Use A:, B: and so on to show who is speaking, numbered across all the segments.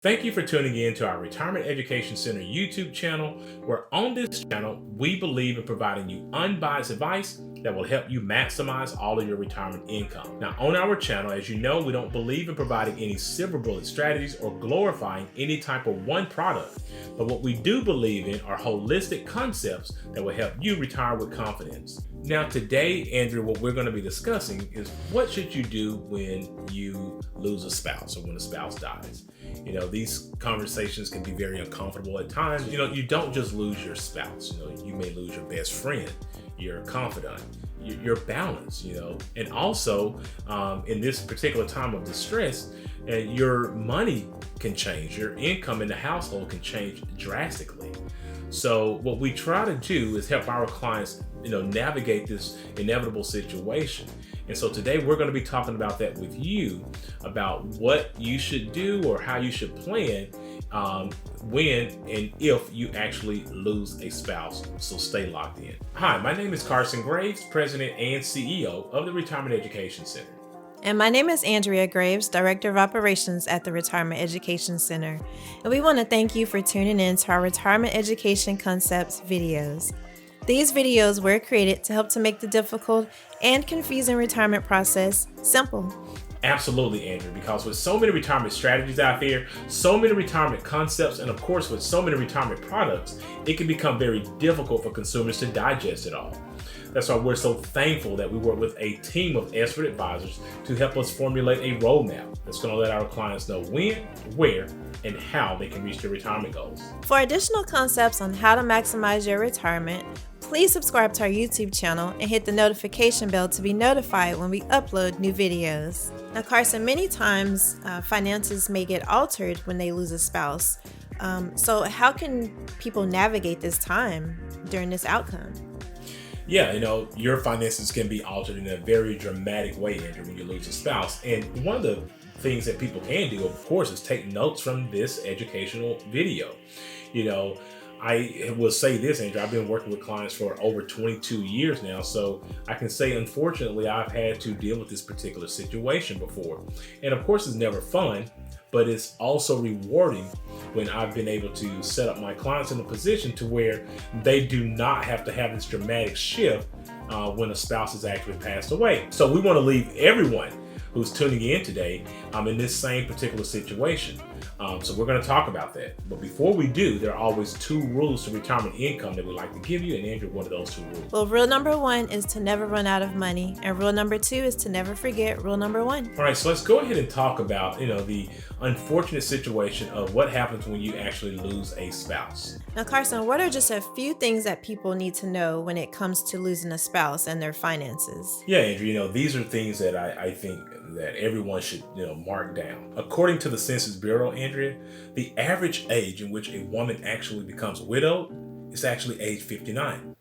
A: Thank you for tuning in to our Retirement Education Center YouTube channel, where on this channel, we believe in providing you unbiased advice that will help you maximize all of your retirement income. Now, on our channel, as you know, we don't believe in providing any silver bullet strategies or glorifying any type of one product. But what we do believe in are holistic concepts that will help you retire with confidence. Now, today, Andrew, what we're going to be discussing is what should you do when you lose a spouse or when a spouse dies. You know, these conversations can be very uncomfortable at times. You know, you don't just lose your spouse. You know, you may lose your best friend, your confidant, your balance, you know, and also in this particular time of distress, your money can change. Your income in the household can change drastically. So what we try to do is help our clients, navigate this inevitable situation. And so today we're going to be talking about that with you, about what you should do or how you should plan when and if you actually lose a spouse. So stay locked in. Hi, my name is Carson Graves, President and CEO of the Retirement Education Center.
B: And my name is Andrea Graves, Director of Operations at the Retirement Education Center. And we want to thank you for tuning in to our Retirement Education Concepts videos. These videos were created to help to make the difficult and confusing retirement process simple.
A: Absolutely, Andrew, because with so many retirement strategies out there, so many retirement concepts, and of course with so many retirement products, it can become very difficult for consumers to digest it all. That's why we're so thankful that we work with a team of expert advisors to help us formulate a roadmap that's going to let our clients know when, where, and how they can reach their retirement goals.
B: For additional concepts on how to maximize your retirement, please subscribe to our YouTube channel and hit the notification bell to be notified when we upload new videos. Now, Carson, many times finances may get altered when they lose a spouse. So how can people navigate this time during this outcome?
A: Yeah, your finances can be altered in a very dramatic way, Andrew, when you lose a spouse. And one of the things that people can do, of course, is take notes from this educational video. I will say this, Andrew, I've been working with clients for over 22 years now, so I can say, unfortunately, I've had to deal with this particular situation before. And of course, it's never fun, but it's also rewarding when I've been able to set up my clients in a position to where they do not have to have this dramatic shift when a spouse has actually passed away. So we want to leave everyone who's tuning in today in this same particular situation. So we're going to talk about that. But before we do, there are always two rules to retirement income that we like to give you. And Andrew, what are those two rules?
B: Well, rule number one is to never run out of money. And rule number two is to never forget rule number one.
A: All right, so let's go ahead and talk about, the unfortunate situation of what happens when you actually lose a spouse.
B: Now, Carson, what are just a few things that people need to know when it comes to losing a spouse and their finances?
A: Yeah, Andrew, these are things that I think that everyone should, mark down. According to the Census Bureau, Andrea, the average age in which a woman actually becomes widowed is actually age 59.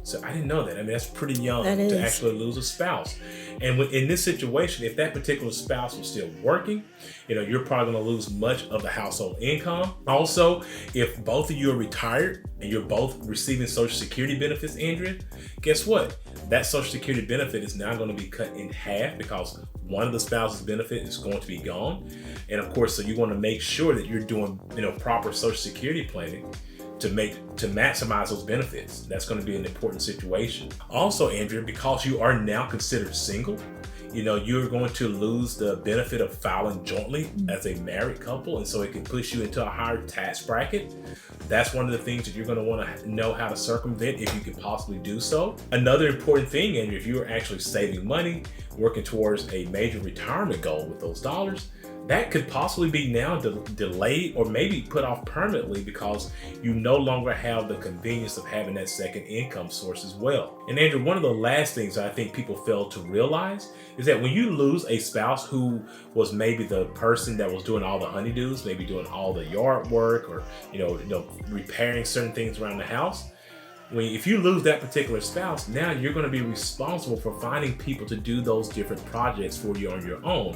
A: So I didn't know that. I mean, that's pretty young to actually lose a spouse. And in this situation, if that particular spouse was still working, you're probably going to lose much of the household income. Also, if both of you are retired and you're both receiving Social Security benefits, Andrea, guess what? That Social Security benefit is now going to be cut in half because one of the spouse's benefit is going to be gone. And of course, so you want to make sure that you're doing, proper Social Security planning to maximize those benefits. That's going to be an important situation. Also, Andrea, because you are now considered single, you're going to lose the benefit of filing jointly as a married couple, and so it can push you into a higher tax bracket. That's one of the things that you're going to want to know how to circumvent if you can possibly do so. Another important thing, Andrea, if you're actually saving money, working towards a major retirement goal with those dollars, that could possibly be now delayed or maybe put off permanently because you no longer have the convenience of having that second income source as well. And Andrew, one of the last things I think people fail to realize is that when you lose a spouse who was maybe the person that was doing all the honeydews, maybe doing all the yard work or repairing certain things around the house, if you lose that particular spouse, now you're going to be responsible for finding people to do those different projects for you on your own.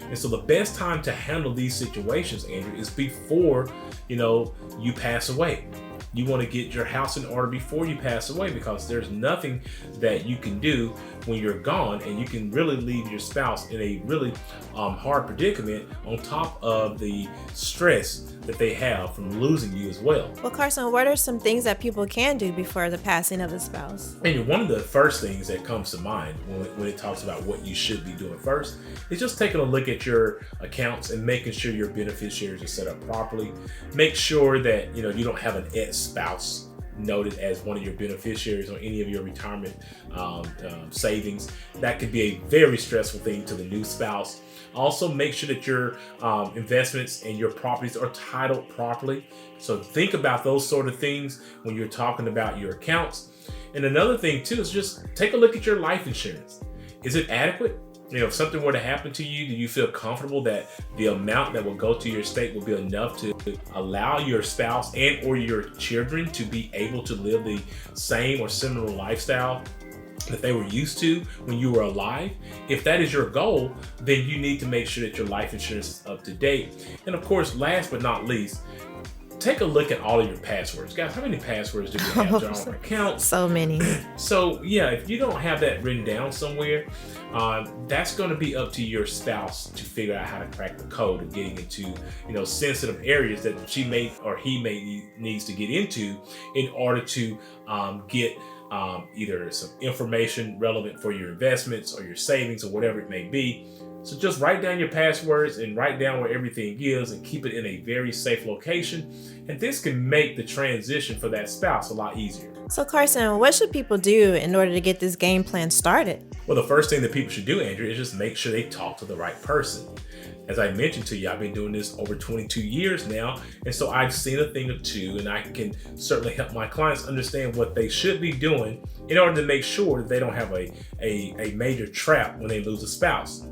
A: And so the best time to handle these situations, Andrew, is before, you pass away. you want to get your house in order before you pass away, because there's nothing that you can do when you're gone, and you can really leave your spouse in a really hard predicament on top of the stress that they have from losing you as well.
B: Well, Carson, what are some things that people can do before the passing of a spouse?
A: And one of the first things that comes to mind when it talks about what you should be doing first is just taking a look at your accounts and making sure your beneficiaries are set up properly. Make sure that you don't have an ex-spouse noted as one of your beneficiaries on any of your retirement savings. That could be a very stressful thing to the new spouse. Also, make sure that your investments and your properties are titled properly. So think about those sort of things when you're talking about your accounts. And another thing too is just take a look at your life insurance. Is it adequate? If something were to happen to you, do you feel comfortable that the amount that will go to your estate will be enough to allow your spouse and or your children to be able to live the same or similar lifestyle that they were used to when you were alive? If that is your goal, then you need to make sure that your life insurance is up to date. And of course, last but not least, take a look at all of your passwords. Guys, how many passwords do we have to our account?
B: So many.
A: So yeah, if you don't have that written down somewhere, that's going to be up to your spouse to figure out how to crack the code of getting into sensitive areas that she may or he may needs to get into in order to get either some information relevant for your investments or your savings or whatever it may be. So just write down your passwords and write down where everything is and keep it in a very safe location. And this can make the transition for that spouse a lot easier.
B: So Carson, what should people do in order to get this game plan started?
A: Well, the first thing that people should do, Andrea, is just make sure they talk to the right person. As I mentioned to you, I've been doing this over 22 years now, and so I've seen a thing or two, and I can certainly help my clients understand what they should be doing in order to make sure that they don't have a major trap when they lose a spouse.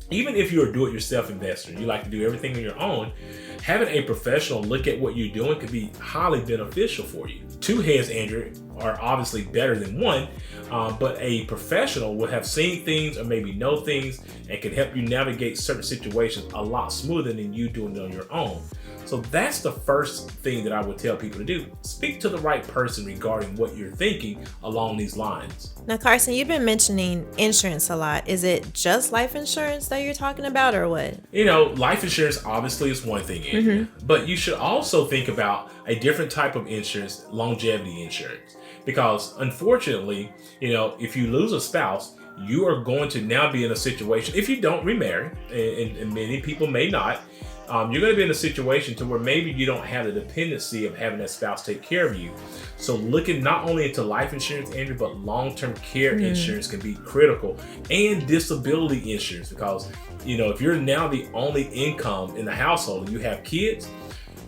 A: Even if you're a do-it-yourself investor, you like to do everything on your own, having a professional look at what you're doing could be highly beneficial for you. Two heads, Andrew, are obviously better than one, but a professional will have seen things or maybe know things and can help you navigate certain situations a lot smoother than you doing it on your own. So that's the first thing that I would tell people to do. Speak to the right person regarding what you're thinking along these lines.
B: Now, Carson, you've been mentioning insurance a lot. Is it just life insurance that you're talking about, or what?
A: Life insurance obviously is one thing, Andrea, but you should also think about a different type of insurance, longevity insurance. Because unfortunately, if you lose a spouse, you are going to now be in a situation, if you don't remarry, and many people may not, you're going to be in a situation to where maybe you don't have the dependency of having that spouse take care of you. So looking not only into life insurance, Andrew, but long-term care insurance can be critical, and disability insurance, because if you're now the only income in the household and you have kids,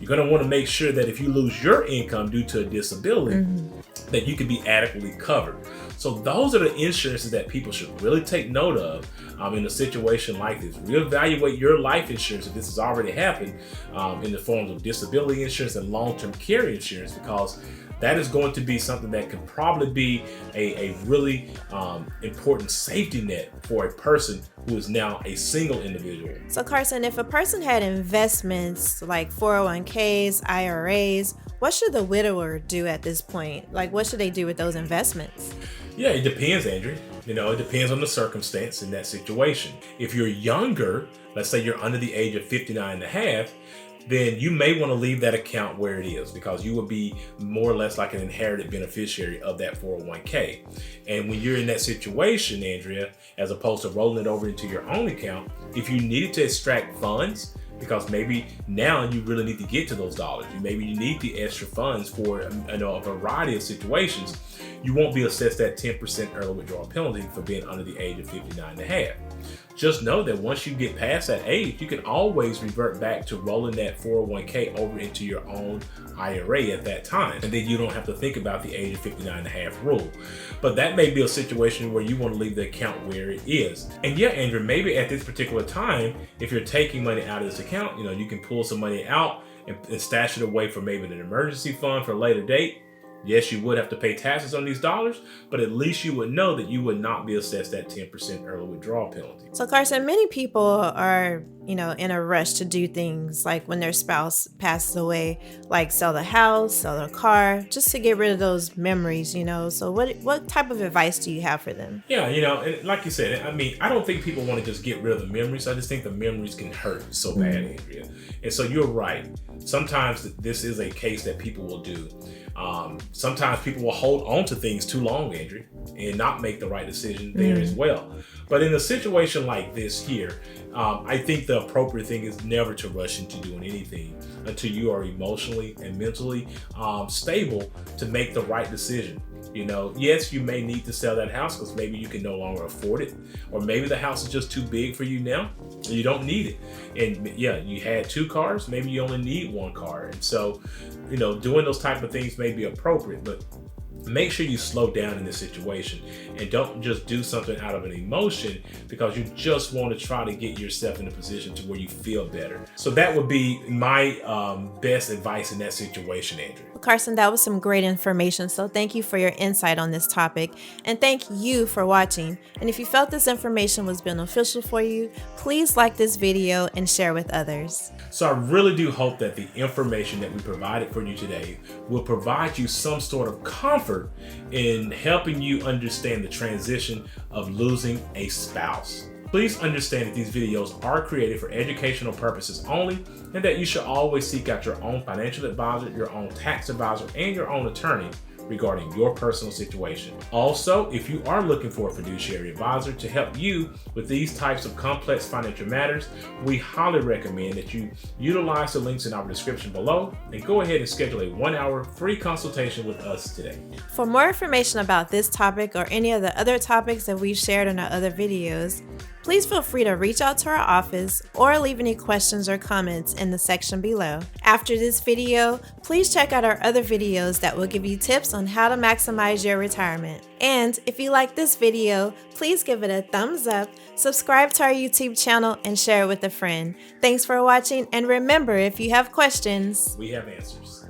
A: you're going to want to make sure that if you lose your income due to a disability, that you can be adequately covered. So those are the insurances that people should really take note of in a situation like this. Reevaluate your life insurance if this has already happened in the forms of disability insurance and long-term care insurance, because that is going to be something that could probably be a really important safety net for a person who is now a single individual.
B: So Carson, if a person had investments like 401ks, IRAs, what should the widower do at this point? Like, what should they do with those investments?
A: Yeah, it depends, Andrew. It depends on the circumstance in that situation. If you're younger, let's say you're under the age of 59 and a half, then you may want to leave that account where it is, because you will be more or less like an inherited beneficiary of that 401k. And when you're in that situation, Andrea, as opposed to rolling it over into your own account, if you needed to extract funds, because maybe now you really need to get to those dollars, maybe you need the extra funds for a variety of situations, you won't be assessed that 10% early withdrawal penalty for being under the age of 59 and a half. Just know that once you get past that age, you can always revert back to rolling that 401k over into your own IRA at that time. And then you don't have to think about the age of 59 and a half rule. But that may be a situation where you want to leave the account where it is. And yeah, Andrew, maybe at this particular time, if you're taking money out of this account, you can pull some money out and stash it away for maybe an emergency fund for a later date. Yes, you would have to pay taxes on these dollars, but at least you would know that you would not be assessed that 10% early withdrawal penalty.
B: So Carson, many people are, in a rush to do things like when their spouse passes away, like sell the house, sell their car, just to get rid of those memories, So what type of advice do you have for them?
A: Yeah, and like you said, I don't think people want to just get rid of the memories. I just think the memories can hurt so bad, Andrea. And so you're right. Sometimes this is a case that people will do. Sometimes people will hold on to things too long, Andrea, and not make the right decision there as well. But in a situation like this here, I think the appropriate thing is never to rush into doing anything until you are emotionally and mentally stable to make the right decision. Yes, you may need to sell that house because maybe you can no longer afford it, or maybe the house is just too big for you now. You don't need it. And yeah, you had 2 cars, maybe you only need 1 car. And so, doing those type of things may be appropriate, but make sure you slow down in this situation and don't just do something out of an emotion because you just want to try to get yourself in a position to where you feel better. So that would be my best advice in that situation, Andrea.
B: Carson, that was some great information. So thank you for your insight on this topic. And thank you for watching. And if you felt this information was beneficial for you, please like this video and share with others.
A: So I really do hope that the information that we provided for you today will provide you some sort of comfort in helping you understand the transition of losing a spouse. Please understand that these videos are created for educational purposes only, and that you should always seek out your own financial advisor, your own tax advisor, and your own attorney regarding your personal situation. Also, if you are looking for a fiduciary advisor to help you with these types of complex financial matters, we highly recommend that you utilize the links in our description below and go ahead and schedule a 1-hour free consultation with us today.
B: For more information about this topic or any of the other topics that we've shared in our other videos, please feel free to reach out to our office or leave any questions or comments in the section below. After this video, please check out our other videos that will give you tips on how to maximize your retirement. And if you like this video, please give it a thumbs up, subscribe to our YouTube channel, and share it with a friend. Thanks for watching, and remember, if you have questions,
A: we have answers.